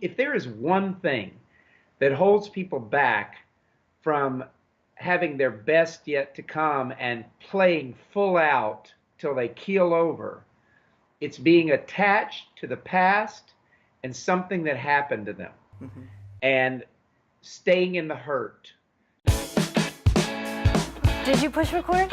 if there is one thing that holds people back from having their best yet to come and playing full out till they keel over, it's being attached to the past and something that happened to them Mhm. and staying in the hurt. Did you push record?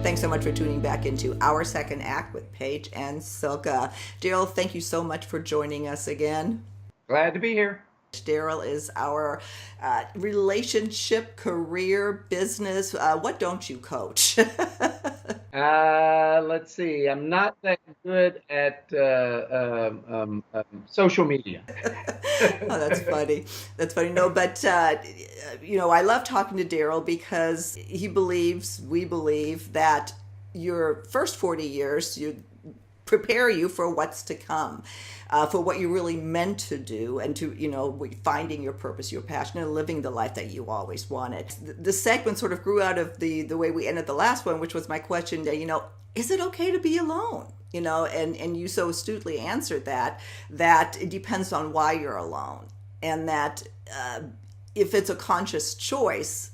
Thanks so much for tuning back into Our Second Act with Paige and Silka. Darrell, thank you so much for joining us again. Glad to be here. Darrell is our relationship, career, business. What don't you coach? Let's see. I'm not that good at social media. Oh, that's funny. That's funny. No, but I love talking to Darrell because we believe that your first 40 years, you prepare you for what's to come, for what you're really meant to do, and to, finding your purpose, your passion, and living the life that you always wanted. The segment sort of grew out of the way we ended the last one, which was my question that, is it okay to be alone? And you so astutely answered that it depends on why you're alone, and that if it's a conscious choice,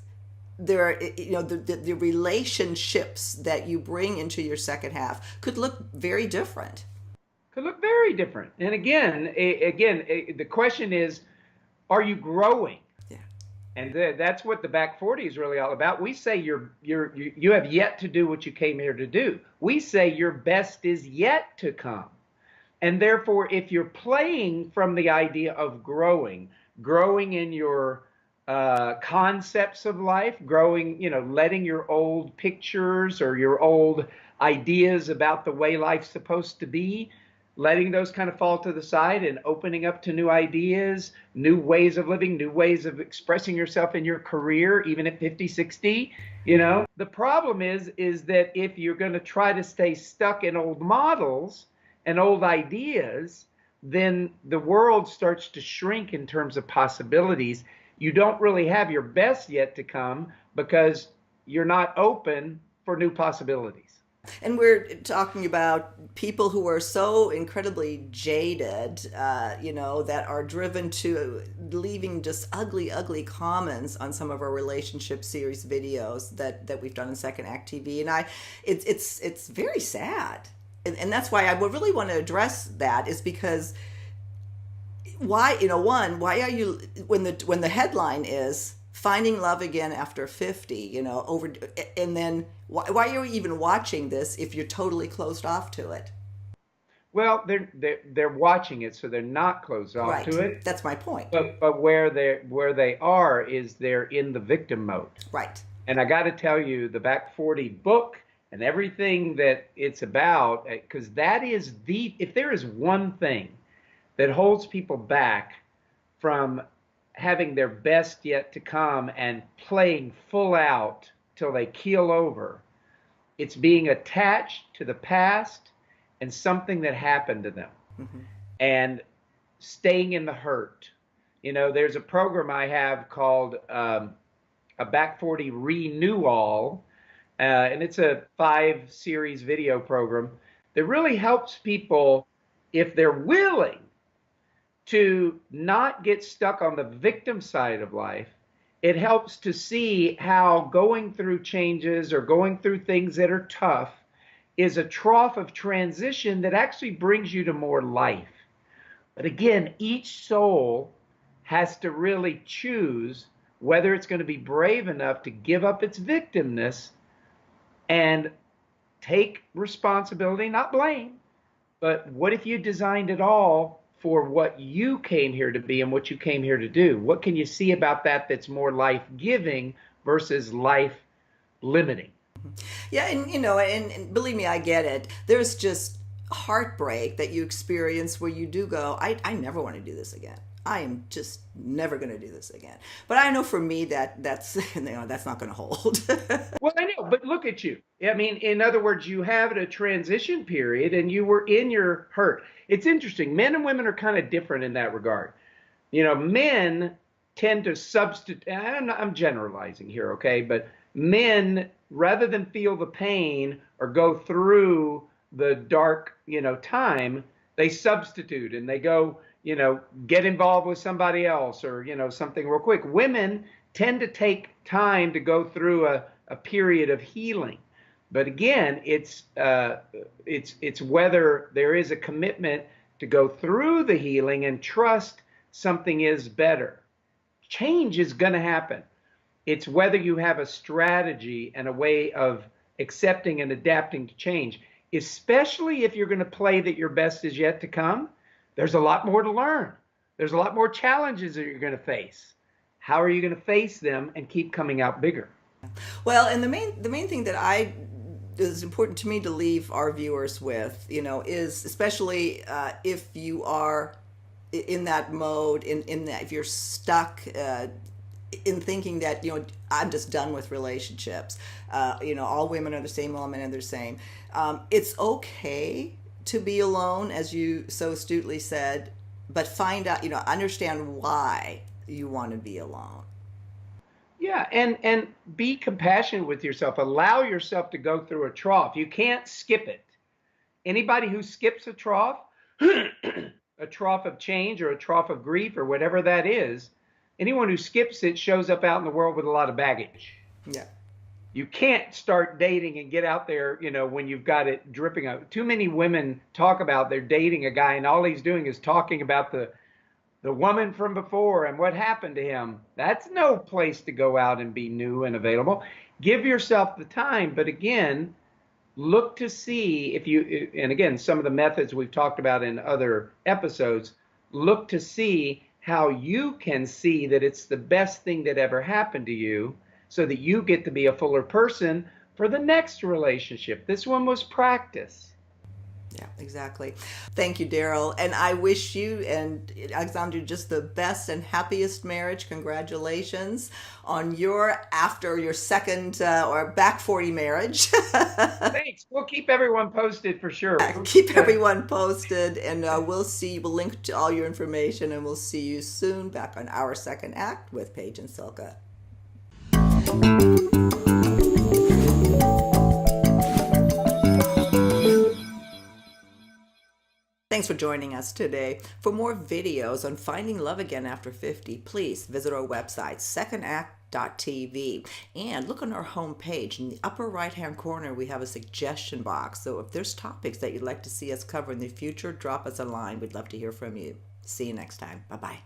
the relationships that you bring into your second half could look very different. Could look very different. And again, the question is, are you growing? Yeah. And that's what the back 40 is really all about. We say you have yet to do what you came here to do. We say your best is yet to come. And therefore, if you're playing from the idea of growing in your concepts of life, growing, letting your old pictures or your old ideas about the way life's supposed to be, letting those kind of fall to the side and opening up to new ideas, new ways of living, new ways of expressing yourself in your career, even at 50, 60, The problem is that if you're going to try to stay stuck in old models and old ideas, then the world starts to shrink in terms of possibilities. You don't really have your best yet to come because you're not open for new possibilities. And we're talking about people who are so incredibly jaded, that are driven to leaving just ugly, ugly comments on some of our relationship series videos that we've done in Second Act TV. And it's very sad. And that's why I would really want to address that, is because why are you, when the headline is finding love again after 50, and then why are you even watching this if you're totally closed off to it? Well, they're watching it, so they're not closed off Right. to it. That's my point. But where they are is they're in the victim mode. Right. And I got to tell you, the Back 40 book and everything that it's about, because that is if there is one thing that holds people back from having their best yet to come and playing full out till they keel over, it's being attached to the past and something that happened to them, Mm-hmm. and staying in the hurt. There's a program I have called a Back 40 Renewal, and it's a 5-series video program that really helps people, if they're willing, to not get stuck on the victim side of life. It helps to see how going through changes or going through things that are tough is a trough of transition that actually brings you to more life. But again, each soul has to really choose whether it's going to be brave enough to give up its victimness and take responsibility, not blame. But what if you designed it all for what you came here to be and what you came here to do? What can you see about that that's more life-giving versus life-limiting? Yeah, and believe me, I get it. There's just heartbreak that you experience where you do go, I never want to do this again. I am just never going to do this again. But I know for me that's that's not going to hold. Well, I know, but look at you. I mean, in other words, you have a transition period and you were in your hurt. It's interesting. Men and women are kind of different in that regard. Men tend to substitute, I'm generalizing here, okay? But men rather than feel the pain or go through the dark, time, they substitute and they go, get involved with somebody else or, something real quick. Women tend to take time to go through a period of healing. But again, it's whether there is a commitment to go through the healing and trust something is better. Change is going to happen. It's whether you have a strategy and a way of accepting and adapting to change, especially if you're going to play that your best is yet to come. There's a lot more to learn. There's a lot more challenges that you're going to face. How are you going to face them and keep coming out bigger? Well, and the main thing that is important to me to leave our viewers with, is especially if you are in that mode, in that if you're stuck in thinking that I'm just done with relationships, all women are the same, all men are the same. It's okay to be alone, as you so astutely said, but find out, understand why you want to be alone. Yeah, and be compassionate with yourself. Allow yourself to go through a trough. You can't skip it. Anybody who skips a trough, a trough of change or a trough of grief or whatever that is, anyone who skips it shows up out in the world with a lot of baggage. Yeah. You can't start dating and get out there, when you've got it dripping out. Too many women talk about they're dating a guy and all he's doing is talking about the woman from before and what happened to him. That's no place to go out and be new and available. Give yourself the time, but again, look to see and again, some of the methods we've talked about in other episodes, look to see how you can see that it's the best thing that ever happened to you so that you get to be a fuller person for the next relationship. This one was practice. Yeah, exactly. Thank you, Darrell. And I wish you and Alexandra just the best and happiest marriage. Congratulations on after your second or back 40 marriage. Thanks. We'll keep everyone posted for sure. Keep everyone posted, and we'll link to all your information, and we'll see you soon back on Our Second Act with Paige and Silka. Thanks for joining us today. For more videos on finding love again after 50, please visit our website, secondact.tv, and look on our homepage. In the upper right-hand corner, we have a suggestion box. So if there's topics that you'd like to see us cover in the future, drop us a line. We'd love to hear from you. See you next time. Bye-bye.